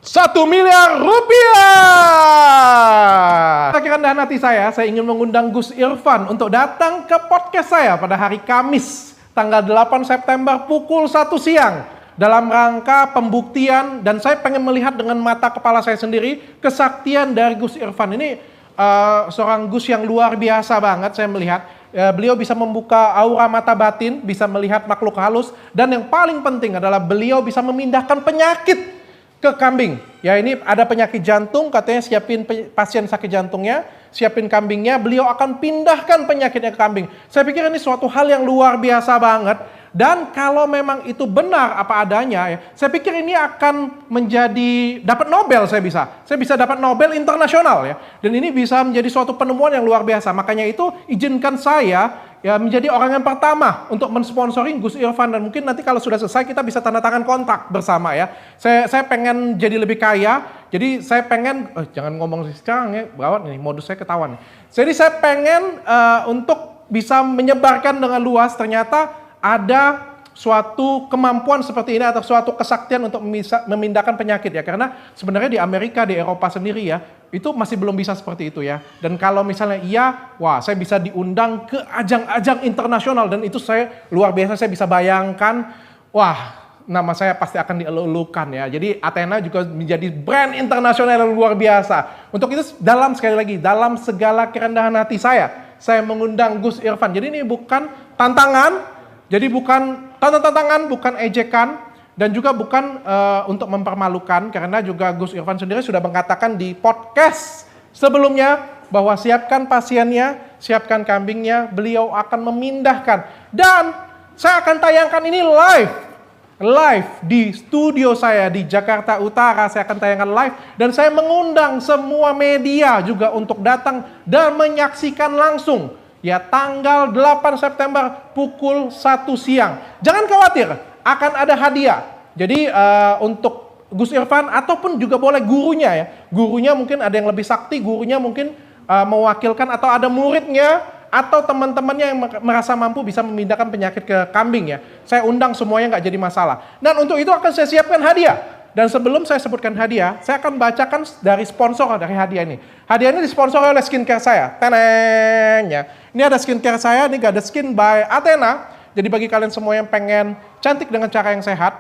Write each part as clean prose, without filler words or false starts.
1 miliar rupiah. Kira dalam hati saya ingin mengundang Gus Irfan untuk datang ke podcast saya pada hari Kamis, tanggal 8 September pukul 1 siang. Dalam rangka pembuktian, dan saya pengen melihat dengan mata kepala saya sendiri kesaktian dari Gus Irfan. Ini seorang Gus yang luar biasa banget saya melihat. Beliau bisa membuka aura mata batin, bisa melihat makhluk halus, dan yang paling penting adalah beliau bisa memindahkan penyakit ke kambing. Ya, ini ada penyakit jantung, katanya siapin pasien sakit jantungnya, siapin kambingnya, beliau akan pindahkan penyakitnya ke kambing. Saya pikir ini suatu hal yang luar biasa banget. Dan kalau memang itu benar apa adanya, ya, saya pikir ini akan menjadi dapat Nobel. Saya bisa dapat Nobel internasional, ya. Dan ini bisa menjadi suatu penemuan yang luar biasa. Makanya itu izinkan saya ya menjadi orang yang pertama untuk mensponsori Gus Irfan, dan mungkin nanti kalau sudah selesai kita bisa tanda tangan kontrak bersama, ya. Saya pengen jadi lebih kaya, jadi saya pengen jangan ngomong sekarang ya, gawat nih modus saya ketahuan. Jadi saya pengen untuk bisa menyebarkan dengan luas, ternyata ada suatu kemampuan seperti ini atau suatu kesaktian untuk memindahkan penyakit, ya. Karena sebenarnya di Amerika, di Eropa sendiri, ya, itu masih belum bisa seperti itu, ya. Dan kalau misalnya iya, wah, saya bisa diundang ke ajang-ajang internasional, dan itu saya luar biasa. Saya bisa bayangkan, wah, nama saya pasti akan dielu-elukan, ya. Jadi Athena juga menjadi brand internasional yang luar biasa. Untuk itu sekali lagi dalam segala kerendahan hati saya mengundang Gus Irfan. Jadi ini bukan tantangan. Jadi bukan tantangan, bukan ejekan, dan juga bukan untuk mempermalukan, karena juga Gus Irfan sendiri sudah mengatakan di podcast sebelumnya bahwa siapkan pasiennya, siapkan kambingnya, beliau akan memindahkan. Dan saya akan tayangkan ini live di studio saya di Jakarta Utara. Saya akan tayangkan live, dan saya mengundang semua media juga untuk datang dan menyaksikan langsung. Ya, tanggal 8 September pukul 1 siang. Jangan khawatir, akan ada hadiah. Jadi untuk Gus Irfan ataupun juga boleh gurunya, ya. Gurunya mungkin ada yang lebih sakti, gurunya mungkin mewakilkan, atau ada muridnya atau teman-temannya yang merasa mampu bisa memindahkan penyakit ke kambing, ya. Saya undang semuanya, nggak jadi masalah. Dan untuk itu akan saya siapkan hadiah. Dan sebelum saya sebutkan hadiah, saya akan bacakan dari sponsor dari hadiah ini. Hadiah ini disponsori oleh skincare saya. Teneng, ya. Ini ada skincare saya, ini Goddess Skin by Athena. Jadi bagi kalian semua yang pengen cantik dengan cara yang sehat,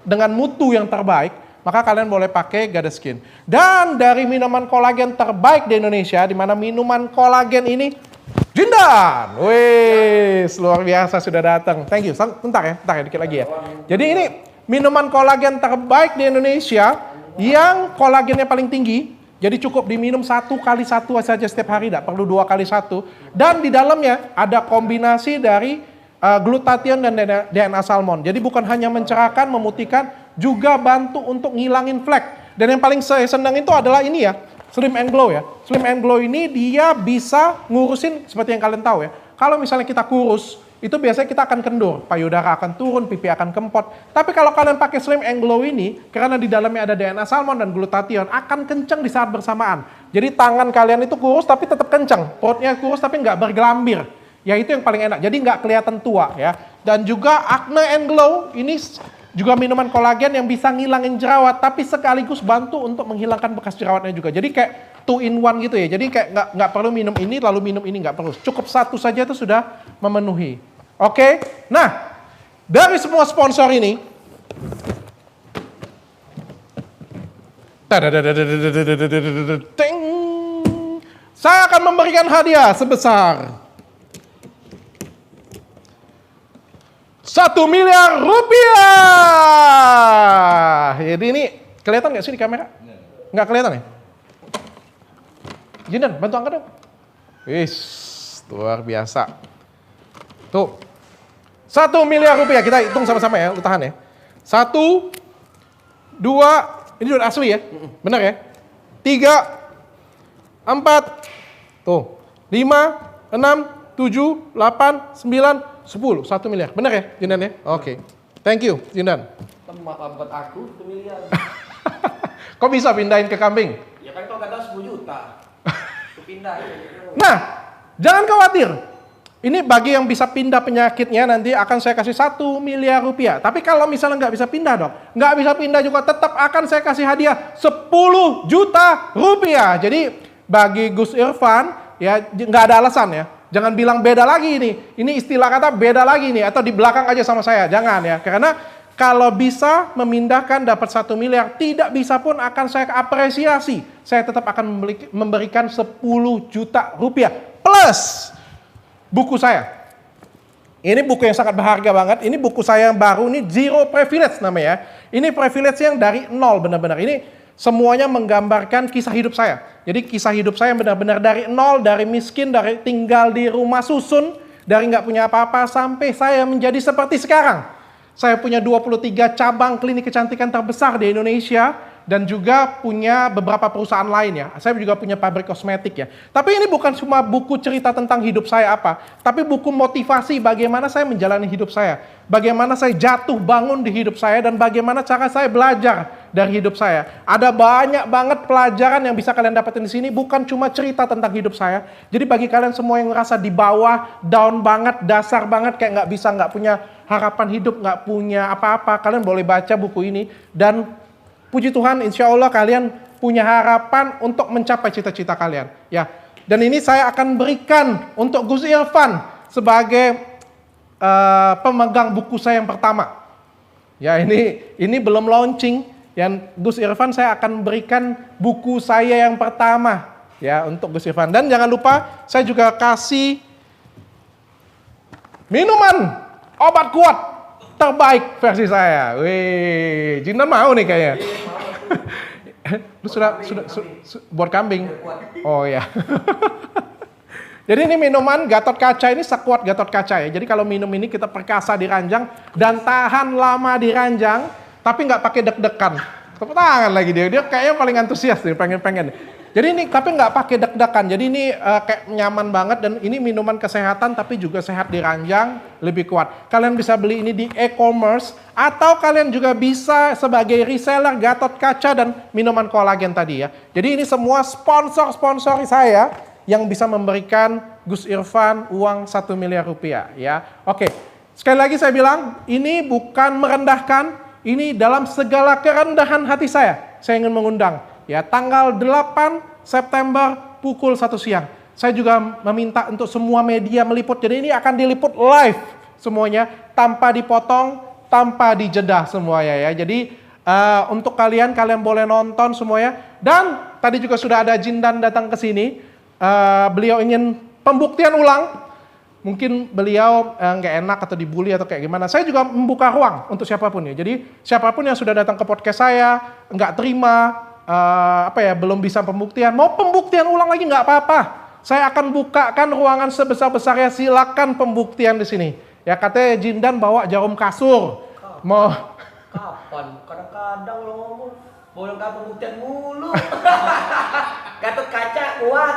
dengan mutu yang terbaik, maka kalian boleh pakai Goddess Skin. Dan dari minuman kolagen terbaik di Indonesia, di mana minuman kolagen ini Jindan. Wih, luar biasa sudah datang. Thank you. Bentar ya, dikit lagi, ya. Jadi ini minuman kolagen terbaik di Indonesia yang kolagennya paling tinggi. Jadi cukup diminum 1 kali 1 saja setiap hari, tidak perlu 2 kali 1. Dan di dalamnya ada kombinasi dari glutathione dan DNA salmon. Jadi bukan hanya mencerahkan, memutihkan, juga bantu untuk ngilangin flek. Dan yang paling saya senang itu adalah ini, ya, Slim and Glow, ya. Slim and Glow ini dia bisa ngurusin seperti yang kalian tahu, ya. Kalau misalnya kita kurus, itu biasanya kita akan kendur, payudara akan turun, pipi akan kempot. Tapi kalau kalian pakai Slim and Glow ini, karena di dalamnya ada DNA salmon dan glutathione, akan kencang di saat bersamaan. Jadi tangan kalian itu kurus tapi tetap kencang, perutnya kurus tapi nggak bergelambir. Ya, itu yang paling enak, jadi nggak kelihatan tua, ya. Dan juga Acne and Glow, ini juga minuman kolagen yang bisa ngilangin jerawat, tapi sekaligus bantu untuk menghilangkan bekas jerawatnya juga. Jadi kayak 2 in 1 gitu, ya. Jadi kayak nggak perlu minum ini lalu minum ini, nggak perlu. Cukup 1 saja itu sudah memenuhi. Oke, nah dari semua sponsor ini, saya akan memberikan hadiah sebesar 1 miliar rupiah. Jadi ini kelihatan nggak sih di kamera? Nggak kelihatan, ya? Jindan, bantu angkat dong. Wis, luar biasa. Tuh, 1 miliar rupiah. Kita hitung sama-sama, ya, lu tahan, ya. 1, 2, ini udah asli, ya? Benar, ya? 3, 4, tuh, 5, 6, 7, 8, 9, 10. 1 miliar. Benar, ya, Jindan, ya? Oke. Thank you, Jindan. Buat aku 1 miliar. Kok bisa pindahin ke kambing? Ya kan kau kadang 10 juta. Pindahin. Nah, jangan khawatir. Ini bagi yang bisa pindah penyakitnya nanti akan saya kasih 1 miliar rupiah. Tapi kalau misalnya nggak bisa pindah dok, nggak bisa pindah juga tetap akan saya kasih hadiah 10 juta rupiah. Jadi bagi Gus Irfan ya nggak ada alasan ya. Jangan bilang beda lagi ini. Ini istilah kata beda lagi nih atau di belakang aja sama saya. Jangan ya. Karena kalau bisa memindahkan dapat 1 miliar, tidak bisa pun akan saya apresiasi. Saya tetap akan memberikan 10 juta rupiah plus buku saya. Ini buku yang sangat berharga banget. Ini buku saya yang baru, ini Zero Privilege namanya. Ini privilege yang dari nol benar-benar. Ini semuanya menggambarkan kisah hidup saya. Jadi kisah hidup saya benar-benar dari nol, dari miskin, dari tinggal di rumah susun, dari nggak punya apa-apa, sampai saya menjadi seperti sekarang. Saya punya 23 cabang klinik kecantikan terbesar di Indonesia, dan juga punya beberapa perusahaan lain ya. Saya juga punya pabrik kosmetik ya. Tapi ini bukan cuma buku cerita tentang hidup saya apa, tapi buku motivasi bagaimana saya menjalani hidup saya. Bagaimana saya jatuh bangun di hidup saya dan bagaimana cara saya belajar dari hidup saya. Ada banyak banget pelajaran yang bisa kalian dapetin di sini, bukan cuma cerita tentang hidup saya. Jadi bagi kalian semua yang ngerasa di bawah, down banget, dasar banget, kayak nggak bisa, nggak punya harapan hidup, nggak punya apa-apa, kalian boleh baca buku ini dan puji Tuhan, insya Allah kalian punya harapan untuk mencapai cita-cita kalian. Ya, dan ini saya akan berikan untuk Gus Irfan sebagai pemegang buku saya yang pertama. Ya, ini belum launching. Yang Gus Irfan saya akan berikan buku saya yang pertama. Ya, untuk Gus Irfan. Dan jangan lupa saya juga kasih minuman obat kuat terbaik versi saya. Wih, Jindan mau nih kayaknya. Lu sudah buat kambing. Oh ya. Jadi ini minuman Gatot Kaca, ini sekuat Gatot Kaca ya. Jadi kalau minum ini kita perkasa di ranjang dan tahan lama di ranjang, tapi nggak pakai deg-degan. Tepuk tangan lagi dia kayaknya paling antusias nih, pengen. Jadi ini tapi nggak pakai deg-degan. Jadi ini kayak nyaman banget dan ini minuman kesehatan tapi juga sehat di ranjang, lebih kuat. Kalian bisa beli ini di e-commerce atau kalian juga bisa sebagai reseller Gatot Kaca dan minuman kolagen tadi ya. Jadi ini semua sponsor saya yang bisa memberikan Gus Irfan uang 1 miliar rupiah ya. Oke. Sekali lagi saya bilang ini bukan merendahkan, ini dalam segala kerendahan hati saya ingin mengundang. Ya, tanggal 8 September pukul 1 siang. Saya juga meminta untuk semua media meliput. Jadi ini akan diliput live semuanya, tanpa dipotong, tanpa dijeda semuanya ya. Jadi untuk kalian boleh nonton semuanya. Dan tadi juga sudah ada Jindan datang ke sini. Beliau ingin pembuktian ulang. Mungkin beliau nggak enak atau dibully atau kayak gimana. Saya juga membuka ruang untuk siapapun ya. Jadi siapapun yang sudah datang ke podcast saya, nggak terima, belum bisa pembuktian, mau pembuktian ulang lagi nggak apa-apa. Saya akan bukakan ruangan sebesar-besarnya, silakan pembuktian di sini. Ya katanya Jindan bawa jarum kasur. Mau kapan? Kadang-kadang lo ngomong boleh nggak pembuktian mulu. Gatot Kaca kuat.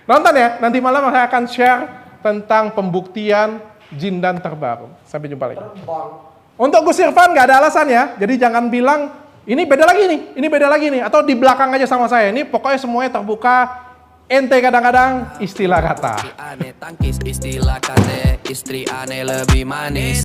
Nonton ya, nanti malam saya akan share tentang pembuktian Jindan terbaru. Sampai jumpa lagi. Untuk Gus Irfan nggak ada alasan ya, jadi jangan bilang ini beda lagi nih, atau di belakang aja sama saya. Ini pokoknya semuanya terbuka. Ente kadang-kadang istilah kata. Aneh tangkis istilah kata, istri aneh lebih manis.